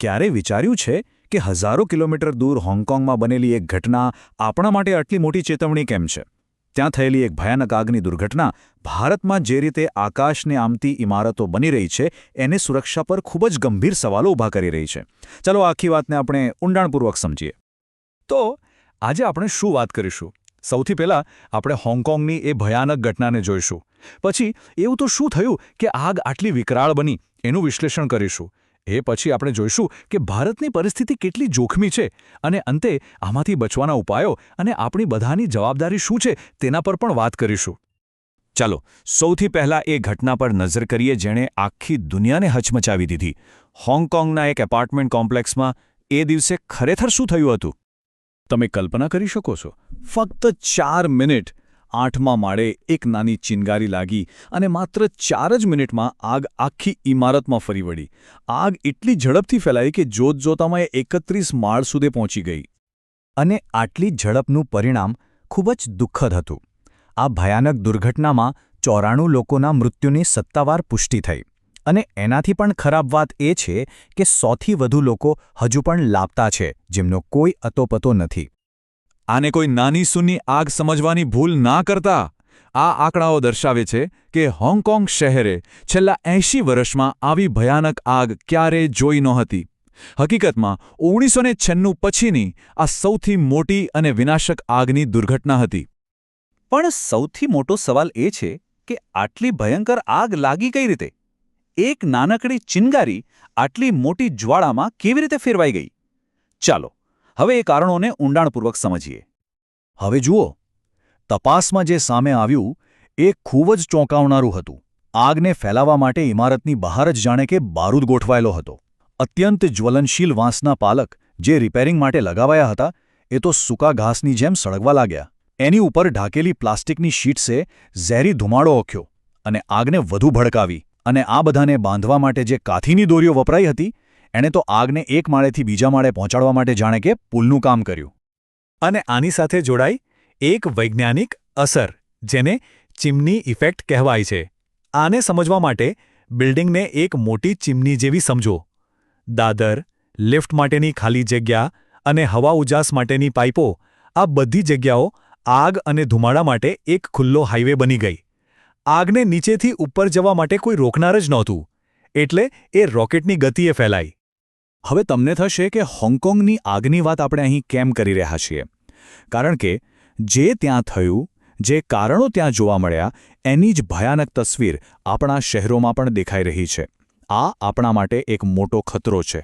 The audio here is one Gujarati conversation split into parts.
ક્યારે વિચાર્યું છે કે હજારો કિલોમીટર દૂર હોંગકોંગમાં બનેલી એક ઘટના આપણા માટે આટલી મોટી ચેતવણી કેમ છે? ત્યાં થયેલી એક ભયાનક આગની દુર્ઘટના ભારતમાં જે રીતે આકાશને આમતી ઇમારતો બની રહી છે એને સુરક્ષા પર ખૂબ જ ગંભીર સવાલો ઊભા કરી રહી છે. ચાલો આખી વાતને આપણે ઊંડાણપૂર્વક સમજીએ. તો આજે આપણે શું વાત કરીશું? સૌથી પહેલાં આપણે હોંગકોંગની એ ભયાનક ઘટનાને જોઈશું. પછી એવું તો શું થયું કે આગ આટલી વિકરાળ બની એનું વિશ્લેષણ કરીશું. એ પછી આપણે જોઈશું કે ભારતની પરિસ્થિતિ કેટલી જોખમી છે અને અંતે આમાંથી બચવાના ઉપાયો અને આપણી બધાની જવાબદારી શું છે તેના પર પણ વાત કરીશું. ચાલો સૌથી પહેલાં એ ઘટના પર નજર કરીએ જેણે આખી દુનિયાને હચમચાવી દીધી. હોંગકોંગના એક એપાર્ટમેન્ટ કોમ્પ્લેક્સમાં એ દિવસે ખરેખર શું થયું હતું? તમે કલ્પના કરી શકો છો? ફક્ત 4 મિનિટ 8મા માળે એક નાની ચિનગારી લાગી અને માત્ર 4 જ મિનિટમાં આગ આખી ઇમારતમાં ફરી વળી. આગ એટલી ઝડપથી ફેલાઈ કે જોતજોતામાં એ 31 માળ સુધી પહોંચી ગઈ. અને આટલી ઝડપનું પરિણામ ખૂબ જ દુઃખદ હતું. આ ભયાનક દુર્ઘટનામાં 94 લોકોના મૃત્યુની સત્તાવાર પુષ્ટિ થઈ. અને એનાથી પણ ખરાબ વાત એ છે કે 100થી વધુ લોકો હજુ પણ લાપતા છે, જેમનો કોઈ અતોપતો નથી. આને કોઈ નાની સૂની આગ સમજવાની ભૂલ ના કરતા. આ આંકડાઓ દર્શાવે છે કે હોંગકોંગ શહેરે છેલ્લા 80 વર્ષમાં આવી ભયાનક આગ ક્યારેય જોઈ નહોતી. હકીકતમાં 1996 પછીની આ સૌથી મોટી અને વિનાશક આગની દુર્ઘટના હતી. પણ સૌથી મોટો સવાલ એ છે કે આટલી ભયંકર આગ લાગી કઈ રીતે? એક નાનકડી ચિનગારી આટલી મોટી જ્વાળામાં કેવી રીતે ફેરવાઈ ગઈ? ચાલો હવે એ કારણોને ઊંડાણપૂર્વક સમજીએ. હવે જુઓ, તપાસમાં જે સામે આવ્યું એ ખૂબ જ ચોંકાવનારું હતું. આગને ફેલાવવા માટે ઇમારતની બહાર જ જાણે કે બારૂદ ગોઠવાયેલો હતો. અત્યંત જ્વલનશીલ વાંસના પાલક જે રિપેરિંગ માટે લગાવાયા હતા એ તો સૂકા ઘાસની જેમ સળગવા લાગ્યા. એની ઉપર ઢાકેલી પ્લાસ્ટિકની શીટ્સે ઝેરી ધુમાડો ઓખ્યો અને આગને વધુ ભડકાવી. અને આ બધાને બાંધવા માટે જે કાથીની દોરીઓ વપરાઈ હતી એણે તો આગને એક માળેથી બીજા માળે પહોંચાડવા માટે જાણે કે પુલનું કામ કર્યું. અને આની સાથે જોડાઈ એક વૈજ્ઞાનિક અસર જેને ચીમની ઇફેક્ટ કહેવાય છે. આને સમજવા માટે બિલ્ડિંગને એક મોટી ચીમની જેવી સમજો. દાદર, લિફ્ટ માટેની ખાલી જગ્યા અને હવા ઉજાસ માટેની પાઇપો, આ બધી જગ્યાઓ આગ અને ધુમાડા માટે એક ખુલ્લો હાઇવે બની ગઈ. આગને નીચેથી ઉપર જવા માટે કોઈ રોકનાર જ નહોતું, એટલે એ રોકેટની ગતિએ ફેલાઈ. હવે તમને થશે કે હોંગકોંગની આગની વાત આપણે અહીં કેમ કરી રહ્યા છીએ? કારણ કે જે ત્યાં થયું, જે કારણો ત્યાં જોવા મળ્યા એની જ ભયાનક તસવીર આપણા શહેરોમાં પણ દેખાઈ રહી છે. આ આપણા માટે એક મોટો ખતરો છે.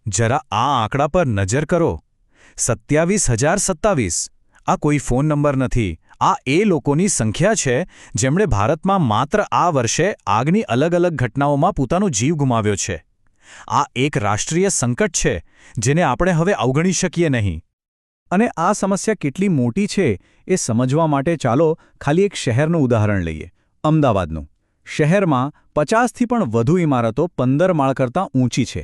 જરા આ આંકડા પર નજર કરો. 27,027. આ કોઈ ફોન નંબર નથી. આ એ લોકોની સંખ્યા છે જેમણે ભારતમાં માત્ર આ વર્ષે આગની અલગ અલગ ઘટનાઓમાં પોતાનો જીવ ગુમાવ્યો છે. આ એક રાષ્ટ્રીય સંકટ છે જેને આપણે હવે અવગણી શકીએ નહીં. અને આ સમસ્યા કેટલી મોટી છે એ સમજવા માટે ચાલો ખાલી એક શહેરનું ઉદાહરણ લઈએ, અમદાવાદનું. શહેરમાં 50થી પણ વધુ ઇમારતો 15 માળ કરતાં ઊંચી છે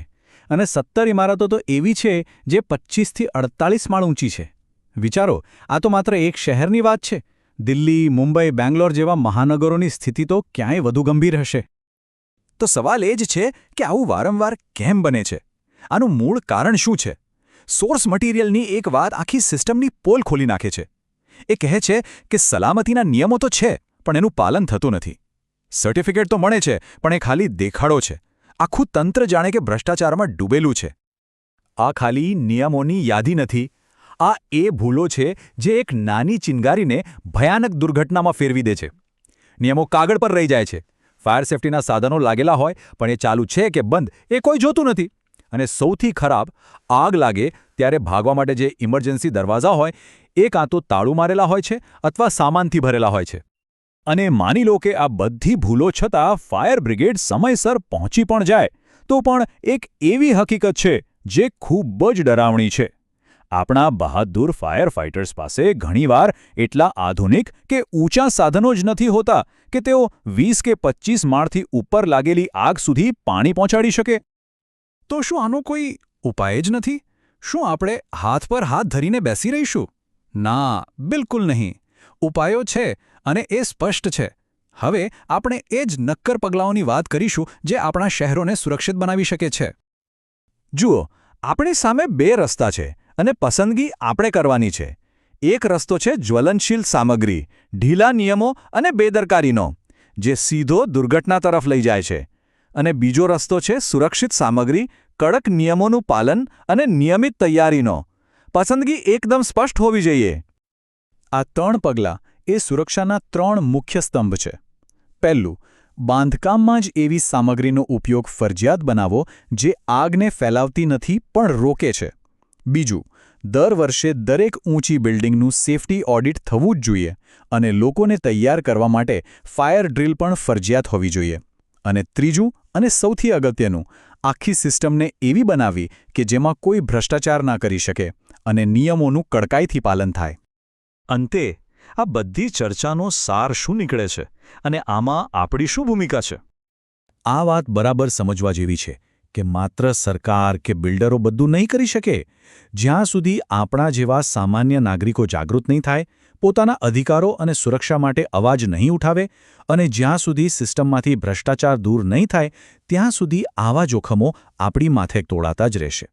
અને 17 ઇમારતો તો એવી છે જે 25થી 48 માળ ઊંચી છે. વિચારો, આ તો માત્ર એક શહેરની વાત છે. દિલ્હી, મુંબઈ, બેંગ્લોર જેવા મહાનગરોની સ્થિતિ તો ક્યાંય વધુ ગંભીર હશે. તો સવાલ એ જ છે કે આવું વારંવાર કેમ બને છે? આનું મૂળ કારણ શું છે? સોર્સ મટીરિયલની એક વાત આખી સિસ્ટમની પોલ ખોલી નાખે છે. એ કહે છે કે સલામતીના નિયમો તો છે પણ એનું પાલન થતું નથી. સર્ટિફિકેટ તો મળે છે પણ એ ખાલી દેખાડો છે. આખું તંત્ર જાણે કે ભ્રષ્ટાચારમાં ડૂબેલું છે. આ ખાલી નિયમોની યાદી નથી. આ એ ભૂલો છે જે એક નાની ચિનગારીને ભયાનક દુર્ઘટનામાં ફેરવી દે છે. નિયમો કાગળ પર રહી જાય છે. ફાયર સેફ્ટીના સાધનો લાગેલા હોય પણ એ ચાલુ છે કે બંધ એ કોઈ જોતું નથી. અને સૌથી ખરાબ, આગ લાગે ત્યારે ભાગવા માટે જે ઇમરજન્સી દરવાજા હોય એ કાં તો તાળું મારેલા હોય છે અથવા સામાનથી ભરેલા હોય છે. અને માની લો કે આ બધી ભૂલો છતાં ફાયર બ્રિગેડ સમયસર પહોંચી પણ જાય તો પણ એક એવી હકીકત છે જે ખૂબ જ ડરાવણી છે. આપણા બહાદુર ફાયર ફાઇટર્સ પાસે ઘણીવાર એટલા આધુનિક કે ઊંચા સાધનો જ નથી હોતા કે તેઓ 20 કે 25 માળથી ઉપર લાગેલી આગ સુધી પાણી પહોંચાડી શકે. તો શું આનો કોઈ ઉપાય જ નથી? શું આપણે હાથ પર હાથ ધરીને બેસી રહીશું? ના, બિલકુલ નહીં. ઉપાયો છે અને એ સ્પષ્ટ છે. હવે આપણે એ જ નક્કર પગલાંઓની વાત કરીશું જે આપણા શહેરોને સુરક્ષિત બનાવી શકે છે. જુઓ, આપણી સામે બે રસ્તા છે અને પસંદગી આપણે કરવાની છે. એક રસ્તો છે જ્વલનશીલ સામગ્રી, ઢીલા નિયમો અને બેદરકારીનો, જે સીધો દુર્ઘટના તરફ લઈ જાય છે. અને બીજો રસ્તો છે સુરક્ષિત સામગ્રી, કડક નિયમોનું પાલન અને નિયમિત તૈયારીનો. પસંદગી એકદમ સ્પષ્ટ હોવી જોઈએ. આ 3 પગલાં એ સુરક્ષાના 3 મુખ્ય સ્તંભ છે. પહેલું, બાંધકામમાં જ એવી સામગ્રીનો ઉપયોગ ફરજિયાત બનાવો જે આગને ફેલાવતી નથી પણ રોકે છે. બીજું, દર વર્ષે દરેક ઊંચી બિલ્ડિંગનું સેફટી ઓડિટ થવું જ જોઈએ અને લોકોને તૈયાર કરવા માટે ફાયર ડ્રીલ પણ ફરજિયાત હોવી જોઈએ. અને ત્રીજું અને સૌથી અગત્યનું, આખી સિસ્ટમને એવી બનાવવી કે જેમાં કોઈ ભ્રષ્ટાચાર ના કરી શકે અને નિયમોનું કડકાઈથી પાલન થાય. અંતે આ બધી ચર્ચાનો સાર શું નીકળે છે અને આમાં આપણી શું ભૂમિકા છે? આ વાત બરાબર સમજવા જેવી છે કે માત્ર સરકાર કે બિલ્ડરો બધું નહીં કરી શકે. જ્યાં સુધી આપણા જેવા સામાન્ય નાગરિકો જાગૃત નહીં થાય, પોતાના અધિકારો અને સુરક્ષા માટે અવાજ નહીં ઉઠાવે અને જ્યાં સુધી સિસ્ટમમાંથી ભ્રષ્ટાચાર દૂર નહીં થાય, ત્યાં સુધી આવા જોખમો આપણી માથે તોળાતા જ રહેશે.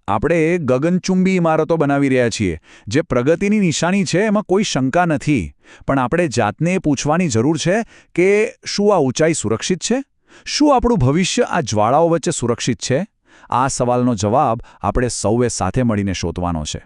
આપણે ગગનચુંબી ઇમારતો બનાવી રહ્યા છીએ, જે પ્રગતિની નિશાની છે, એમાં કોઈ શંકા નથી. પણ આપણે જાતને પૂછવાની જરૂર છે કે શું આ ઊંચાઈ સુરક્ષિત છે? શું આપણું ભવિષ્ય આ જ્વાળાઓ વચ્ચે સુરક્ષિત છે? આ સવાલનો જવાબ આપણે સૌએ સાથે મળીને શોધવાનો છે.